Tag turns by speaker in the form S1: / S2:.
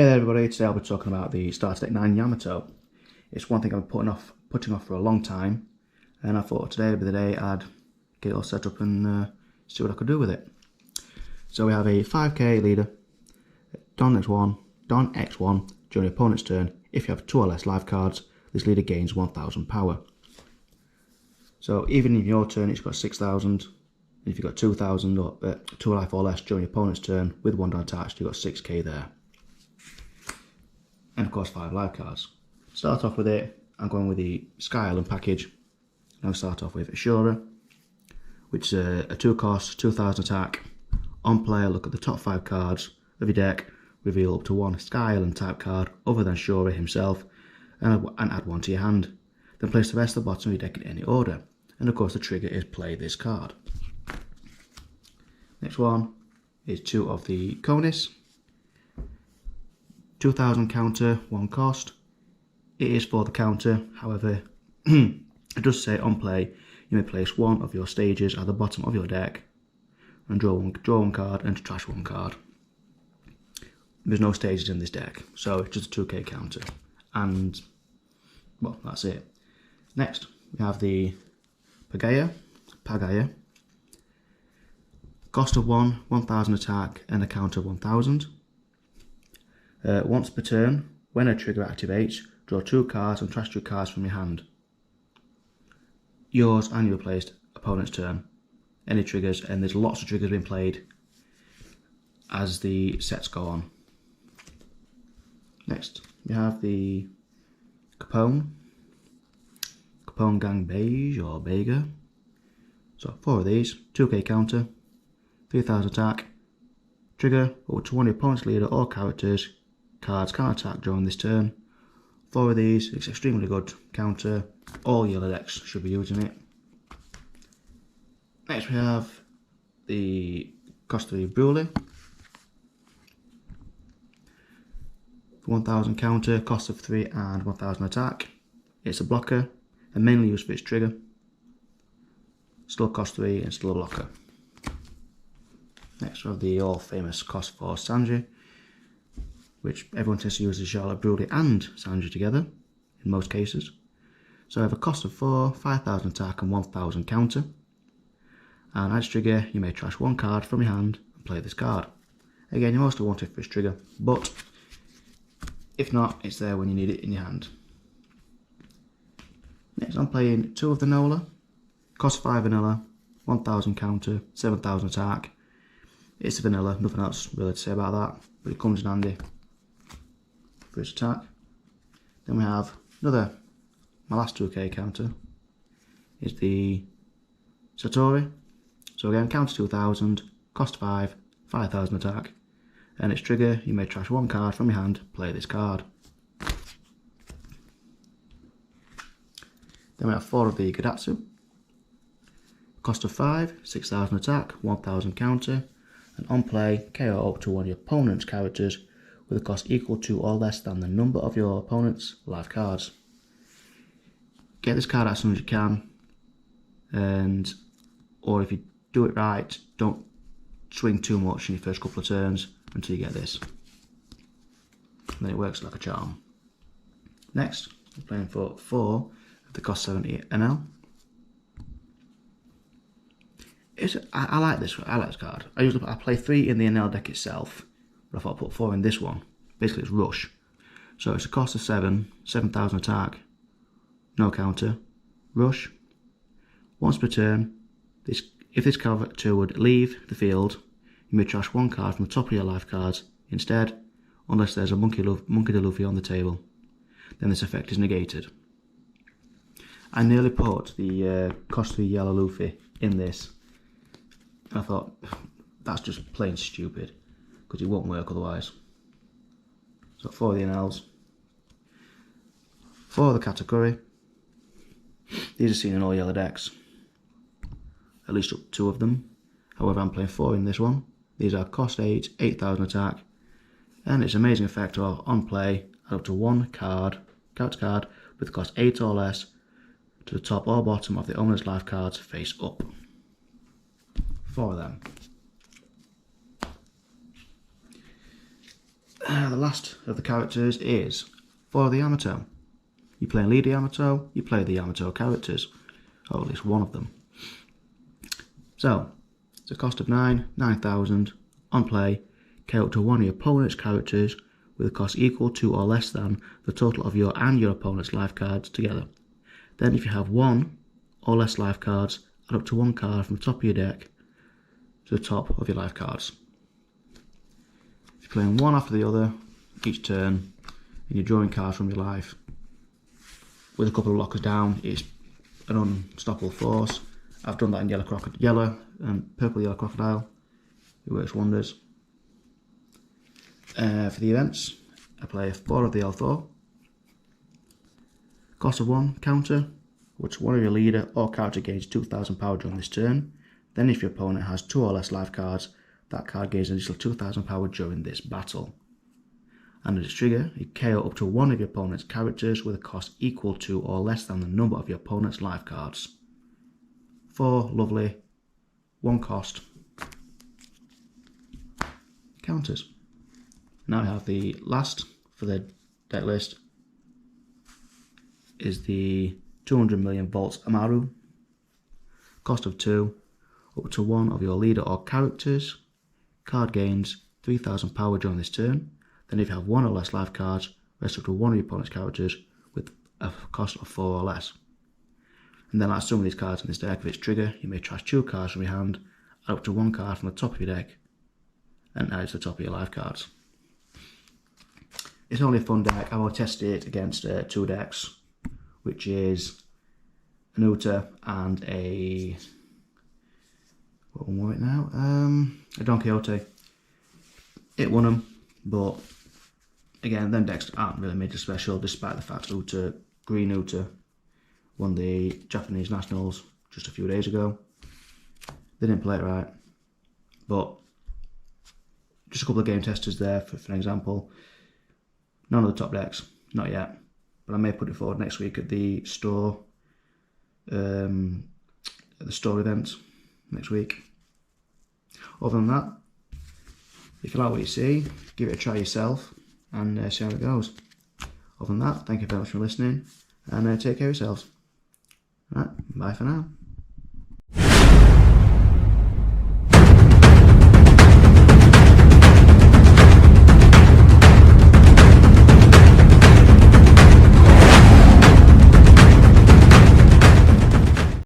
S1: Hey everybody, today I'll be talking about the Starter Deck 9 Yamato. It's one thing I've been putting off for a long time, and I thought today would be the day I'd get it all set up and see what I could do with it. So we have a 5k leader, Don X1, during the opponent's turn. If you have 2 or less life cards, this leader gains 1000 power. So even in your turn it's got 6000, and if you've got 2000 or 2 life or less during your opponent's turn with 1 Don attached, you've got 6k there. And of course 5 life cards. Start off with it, I'm going with the Sky Island package. I'll start off with Ashura, which is a 2 cost, 2000 attack. On play, look at the top 5 cards of your deck, reveal up to 1 Sky Island type card other than Ashura himself, and add 1 to your hand. Then place the rest at the bottom of your deck in any order. And of course the trigger is play this card. Next one is 2 of the Konis. 2000 counter, 1 cost. It is for the counter, however, it does say on play, you may place 1 of your stages at the bottom of your deck and draw one card and trash 1 card. There's no stages in this deck, so it's just a 2k counter. And, well, that's it. Next, we have the Pagaya. Cost of 1, 1000 attack and a counter of 1000. Once per turn, when a trigger activates, draw 2 cards and trash 2 cards from your hand. Yours and your replaced opponent's turn. Any triggers, and there's lots of triggers being played as the sets go on. Next, we have the Capone Gang Beige or Bega. So 4 of these, 2k counter, 3000 attack, trigger up to 1 of your opponent's leader or characters. Cards can't attack during this turn. 4 of these, it's extremely good counter. All yellow decks should be using it. Next we have the Cost 3 Bruley. 1000 counter, cost of 3 and 1000 attack. It's a blocker and mainly used for its trigger. Still cost 3 and still a blocker. Next we have the all famous cost 4 Sanji, which everyone tends to use the Charlotte Bruley and Sanji together in most cases. So I have a cost of 4, 5000 attack and 1000 counter. And as trigger, you may trash 1 card from your hand and play this card. Again, you mostly want it for its trigger, but if not, it's there when you need it in your hand. Next I'm playing 2 of the Nola. Cost 5 vanilla, 1000 counter, 7000 attack. It's a vanilla, nothing else really to say about that, but it comes in handy for its attack. Then we have my last 2k counter is the Satori. So again, counter 2000, cost 5, 5000 attack, and its trigger, you may trash 1 card from your hand, play this card. Then we have 4 of the Gadatsu. Cost of 5, 6000 attack, 1000 counter, and on play, KO up to 1 of your opponent's characters with a cost equal to or less than the number of your opponent's life cards. Get this card out as soon as you can, or if you do it right, don't swing too much in your first couple of turns until you get this. And then it works like a charm. Next, I'm playing for 4 of the cost 70 NL. I like this card. I play 3 in the NL deck itself, but I thought I'd put 4 in this one. Basically it's Rush. So it's a cost of 7, 7000 attack, no counter, Rush. Once per turn, if this character would leave the field, you may trash 1 card from the top of your life cards instead, unless there's a Monkey D. Luffy on the table. Then this effect is negated. I nearly put the cost 3 yellow Luffy in this. I thought, that's just plain stupid, because it won't work otherwise. So 4 of the NLs. 4 of the Katakuri. These are seen in all yellow decks. At least up 2 of them. However, I'm playing 4 in this one. These are cost 8, 8000 attack. And its amazing effect of on play, add up to 1 character card with cost 8 or less to the top or bottom of the owner's life cards face up. 4 of them. The last of the characters is for the Yamato. You play leader Yamato, you play the Yamato characters, or at least one of them. So, it's a cost of 9,000. On play, carry up to one of your opponent's characters with a cost equal to or less than the total of your and your opponent's life cards together. Then if you have one or less life cards, add up to one card from the top of your deck to the top of your life cards. If you're playing one after the other each turn, and you're drawing cards from your life, with a couple of lockers down, it's an unstoppable force. I've done that in yellow and purple yellow crocodile. It works wonders. For the events, I play 4 of the L4. Cost of 1 counter, which one of your leader or character gains 2,000 power during this turn. Then if your opponent has 2 or less life cards, that card gains an additional 2,000 power during this battle. And as its trigger, you KO up to one of your opponent's characters with a cost equal to or less than the number of your opponent's life cards. 4 lovely, 1 cost counters. Now we have the last for the deck list is the 200 million volts Amaru. Cost of 2, up to one of your leader or characters. Card gains 3,000 power during this turn. Then if you have 1 or less life cards, rest up to one of your opponent's characters with a cost of 4 or less. And then like some of these cards in this deck, if it's trigger, you may trash 2 cards from your hand, add up to 1 card from the top of your deck, and add it to the top of your life cards. It's only a fun deck. I will test it against 2 decks, which is an Uta and a... what one were it now? A Don Quixote. It won them, but again, them decks aren't really major special, despite the fact Uta, Green Uta, won the Japanese Nationals just a few days ago. They didn't play it right, but just a couple of game testers there for an example. None of the top decks, not yet, but I may put it forward next week at the store, event next week. Other than that, if you like what you see, give it a try yourself and see how it goes. Other than that, thank you very much for listening, and take care of yourselves. Right, bye for now.